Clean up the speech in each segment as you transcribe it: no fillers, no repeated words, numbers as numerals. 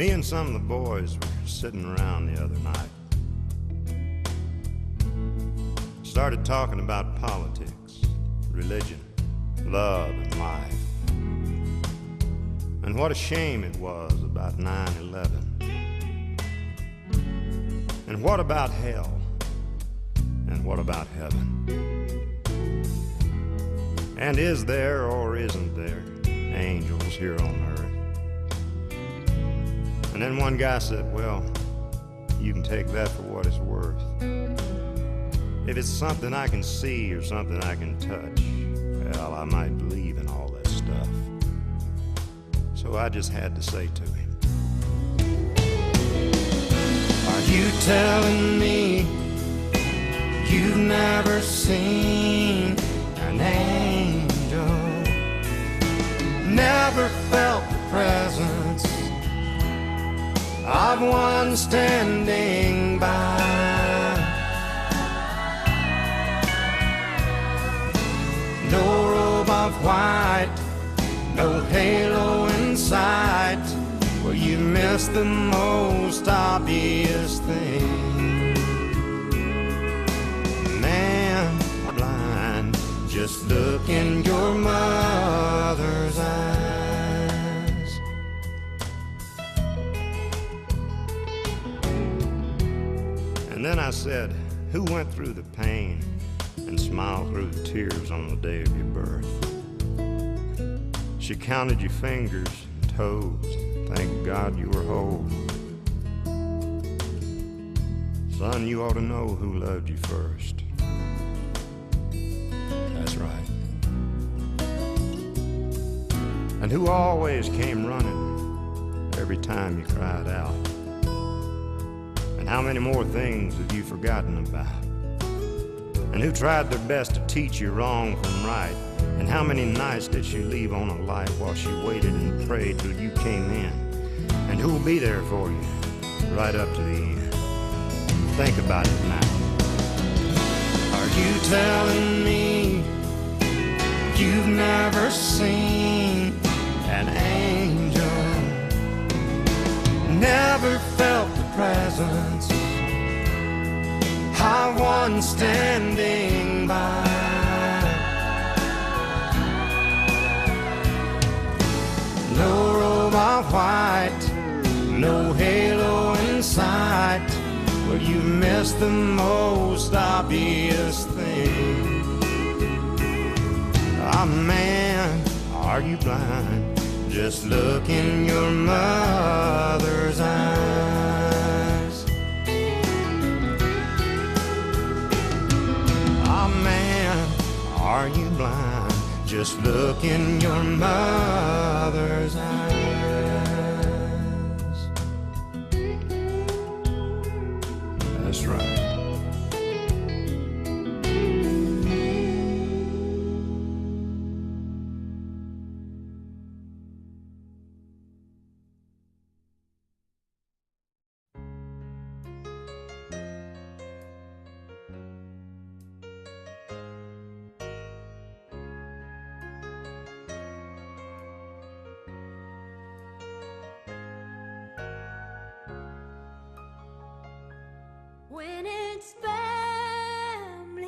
Me and some of the boys were sitting around the other night. Started talking about politics, religion, love, and life. And what a shame it was about 9/11. And what about hell? And what about heaven? And is there or isn't there angels here on earth? And then one guy said, well, you can take that for what it's worth. If it's something I can see or something I can touch, well, I might believe in all that stuff. So I just had to say to him, are you telling me you've never seen an angel, never felt the presence of one standing by? No robe of white, no halo in sight, well, you missed the most obvious thing. Man, I'm blind, just look in your mother's eyes. And then I said, who went through the pain and smiled through the tears on the day of your birth? She counted your fingers and toes, thank God you were whole. Son, you ought to know who loved you first. That's right. And who always came running every time you cried out. And how many more things have you forgotten about? And who tried their best to teach you wrong from right? And how many nights did she leave on a light while she waited and prayed till you came in? And who'll be there for you right up to the end? Think about it now. Are you telling me you've never seen an angel, never felt the presence of one standing by? No robe of white, no halo in sight, well, you missed the most obvious thing. Ah, man, are you blind? Just look in your mother's eyes. Ah, man, are you blind? Just look in your mother's eyes. That's right. When it's family,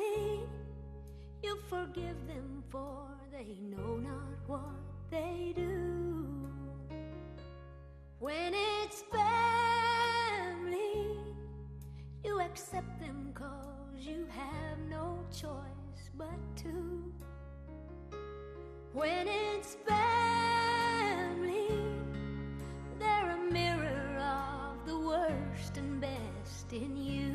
you forgive them, for they know not what they do. When it's family, you accept them 'cause you have no choice but to. When it's family, they're a mirror of the worst and best in you.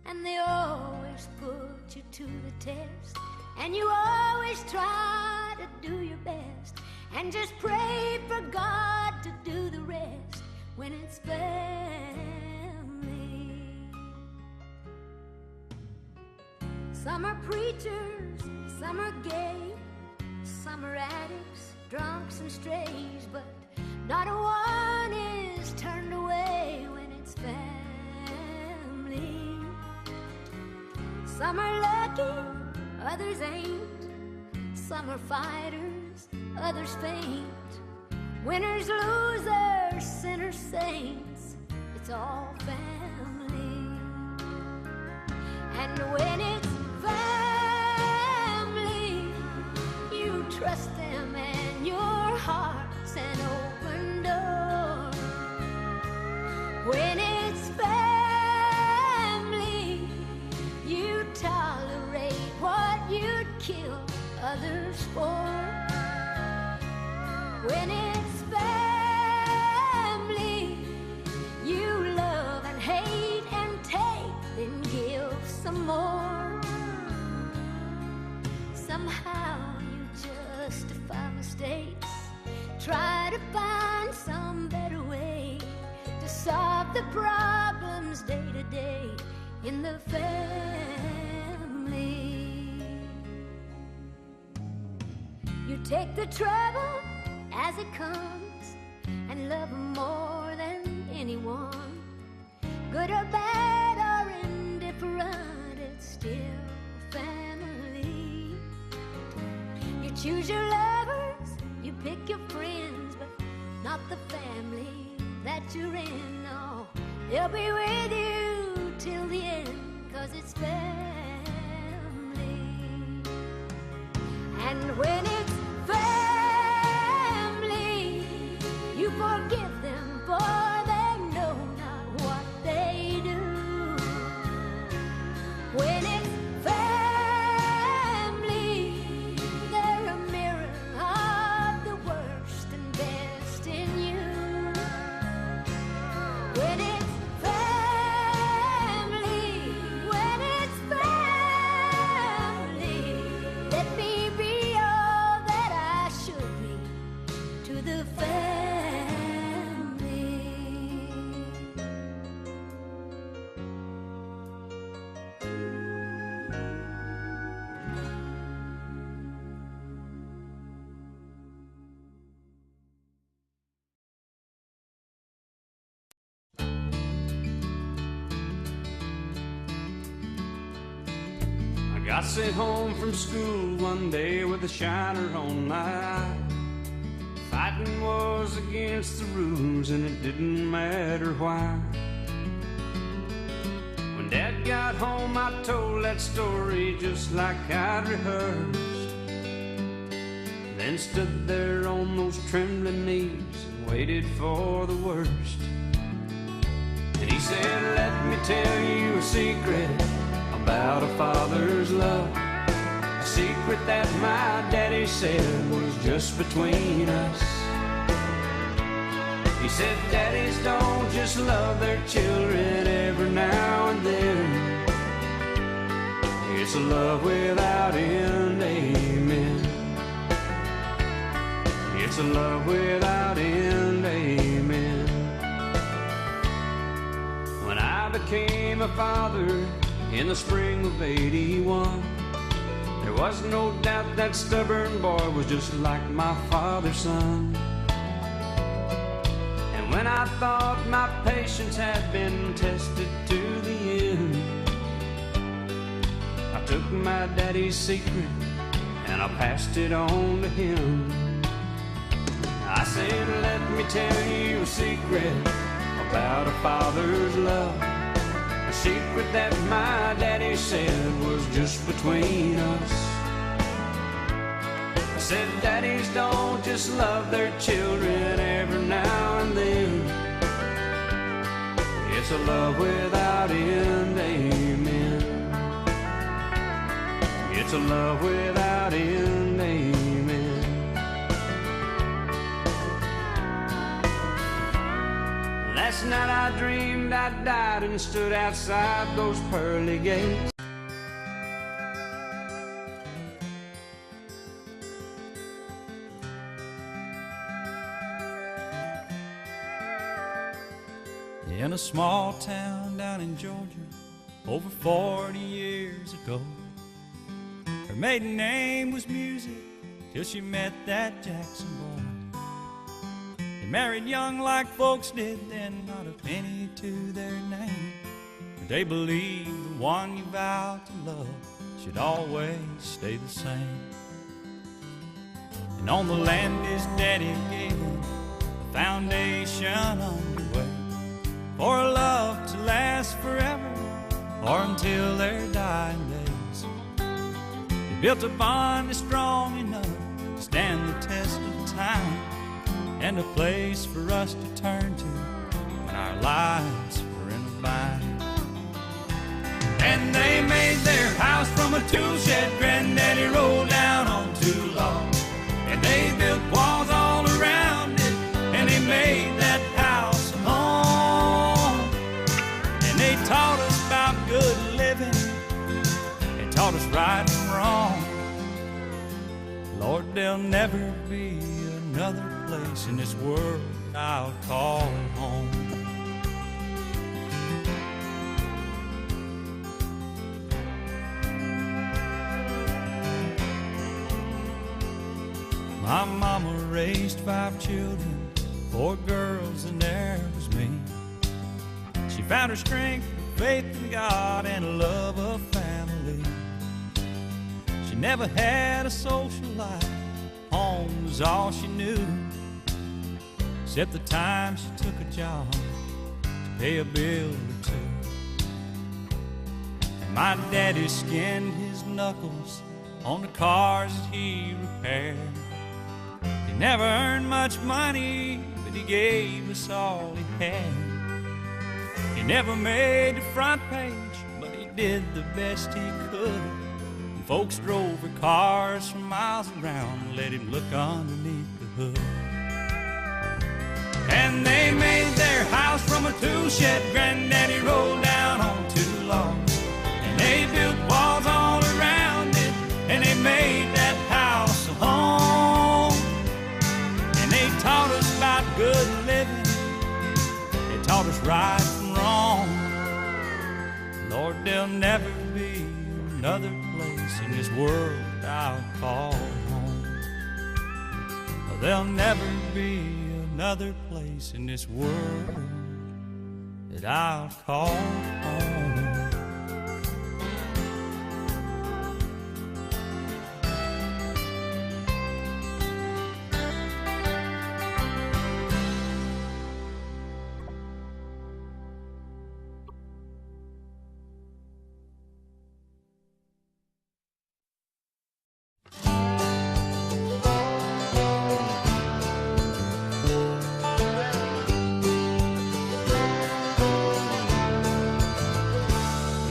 And they always put you to the test, and you always try to do your best, and just pray for God to do the rest. When it's family, some are preachers, some are gay, some are addicts, drunks and strays, but not one is turned away when it's family. Some are lucky, others ain't. Some are fighters, others faint. Winners, losers, sinners, saints, it's all family. And when it's family, you trust them and your heart's an open door. When it's family, you tolerate what you'd kill others for. When it's family, you love and hate and take, then give some more. Somehow you justify mistakes, try to find some better way to solve the problems day to day in the family. You take the trouble as it comes and love them more than anyone. Good or bad or indifferent, it's still family. You choose your lovers, you pick your friends, but not the family that you're in. No, they'll be with you till the end, 'cause it's family. And when it's family, you forgive them, for they know not what they do. When it's family, they're a mirror of the worst and best in you. When it's family, let me be all that I should be to the family. I got sent home from school one day with a shiner on my eye. Fighting was against the rules and it didn't matter why. When Dad got home I told that story just like I'd rehearsed. Then stood there on those trembling knees and waited for the worst. And he said, let me tell you a secret about a father's love. A secret that my daddy said was just between us. He said, daddies don't just love their children every now and then. It's a love without end, amen. It's a love without end, amen. When I became a father in the spring of '81, there was no doubt that stubborn boy was just like my father's son. And when I thought my patience had been tested to the end, I took my daddy's secret and I passed it on to him. I said, let me tell you a secret about a father's love. A secret that my daddy said was just between us. I said, daddies don't just love their children every now and then. It's a love without end, amen. It's a love without end, amen. Last night I dreamed I died and stood outside those pearly gates. In a small town down in Georgia, over 40 years ago, her maiden name was Music till she met that Jackson boy. They married young like folks did then, not a penny to their name. But they believed the one you vowed to love should always stay the same. And on the land his daddy gave him, celebration underway for a love to last forever or until their dying days. They built a bond that's strong enough to stand the test of time, and a place for us to turn to when our lives were in a bind. And they made their house from a tool shed Granddaddy rolled down on too long, and they built walls all around it, and they made that house a home. And they taught us about good living, they taught us right and wrong. Lord, there'll never be another place in this world I'll call home. My mama raised 5 children, 4 girls, and there was me. She found her strength, faith in God, and a love of family. She never had a social life, home was all she knew, except the time she took a job to pay a bill or two. And my daddy skinned his knuckles on the cars that he repaired. He never earned much money, but he gave us all he had. He never made the front page, but he did the best he could. And folks drove her cars for miles around and let him look underneath the hood. And they made their house from a tool shed Granddaddy rolled down on too long, and they built walls all around it, and they made that house a home. And they taught us about good living, they taught us right from wrong. Lord, there'll never be another place in this world I'll call home. There'll never be another place in this world that I'll call home.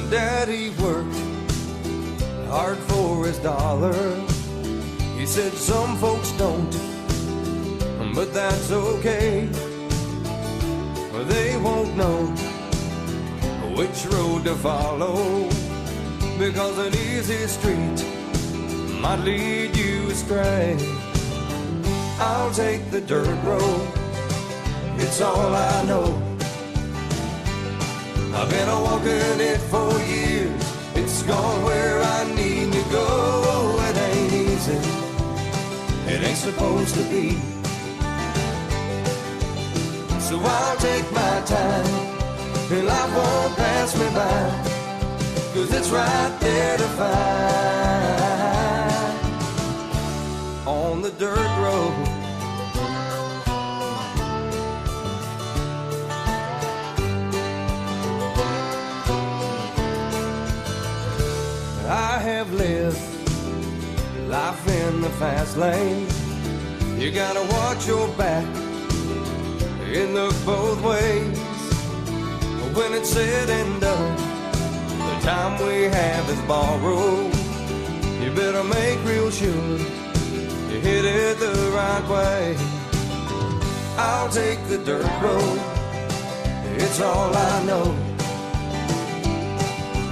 Daddy worked hard for his dollar. He said some folks don't, but that's okay. They won't know which road to follow, because an easy street might lead you astray. I'll take the dirt road, it's all I know. I've been a-walking it for years, it's gone where I need to go. It ain't easy, it ain't supposed to be. So I'll take my time, and life won't pass me by, 'cause it's right there to find on the dirt road. I have lived life in the fast lane. You gotta watch your back, it look both ways. When it's said and done, the time we have is borrowed. You better make real sure you hit it the right way. I'll take the dirt road, it's all I know.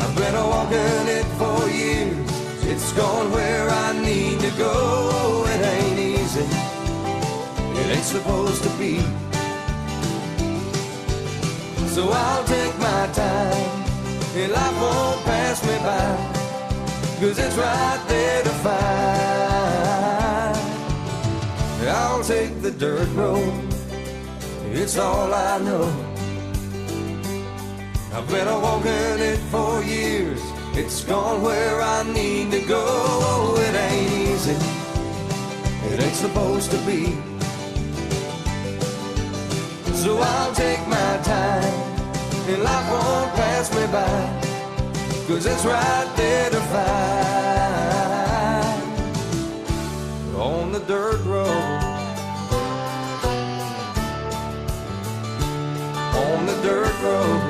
I've been a-walking it for years, it's gone where I need to go. It ain't easy, it ain't supposed to be. So I'll take my time, and life won't pass me by, 'cause it's right there to find. I'll take the dirt road, it's all I know. I've been a-walking it for years, it's gone where I need to go. It ain't easy, it ain't supposed to be. So So I'll take my time, and life won't pass me by, 'cause it's right there to find. On the dirt road, on the dirt road.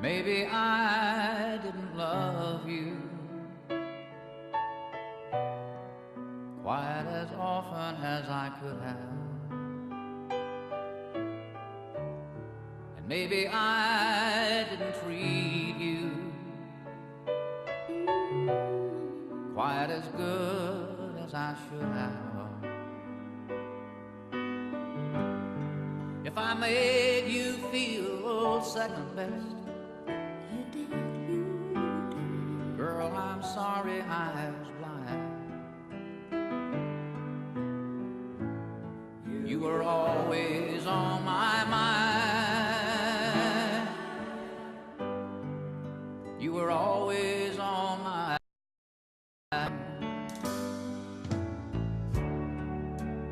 Maybe I didn't love you quite as often as I could have, and maybe I didn't treat you quite as good as I should have. If I made you feel second best, girl, I'm sorry I was blind. You were always on my mind. You were always on my mind.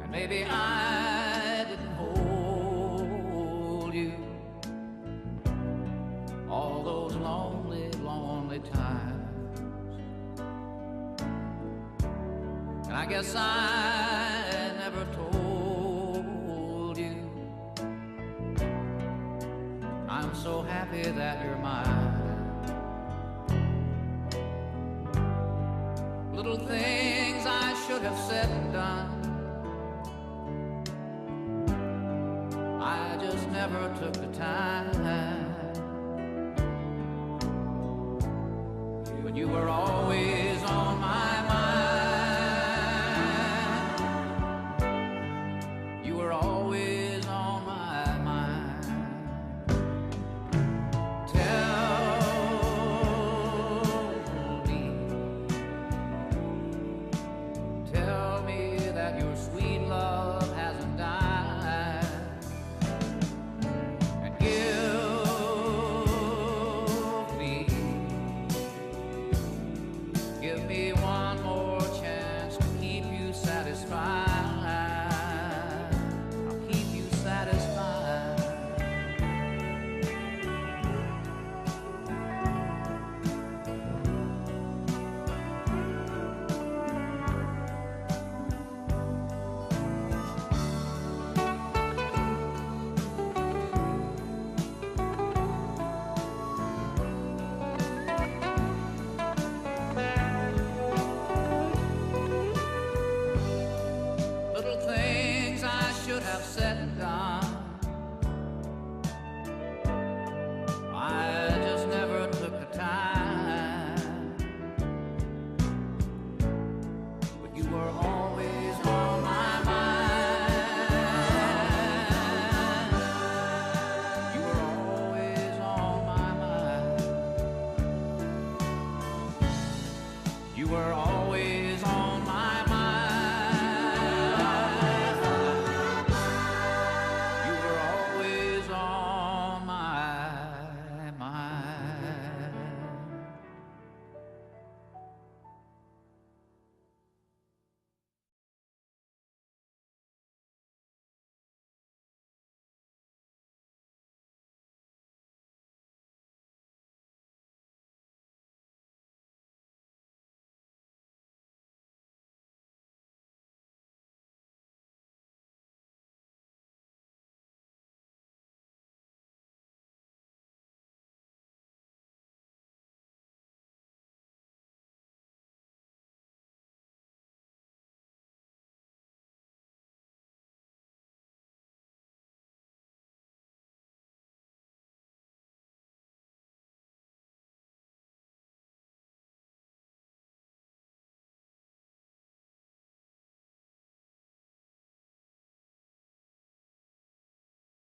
And maybe I didn't hold you all those lonely, lonely times. And I guess I never told you I'm so happy that you're mine. Little things I should have said and done, I just never took the time.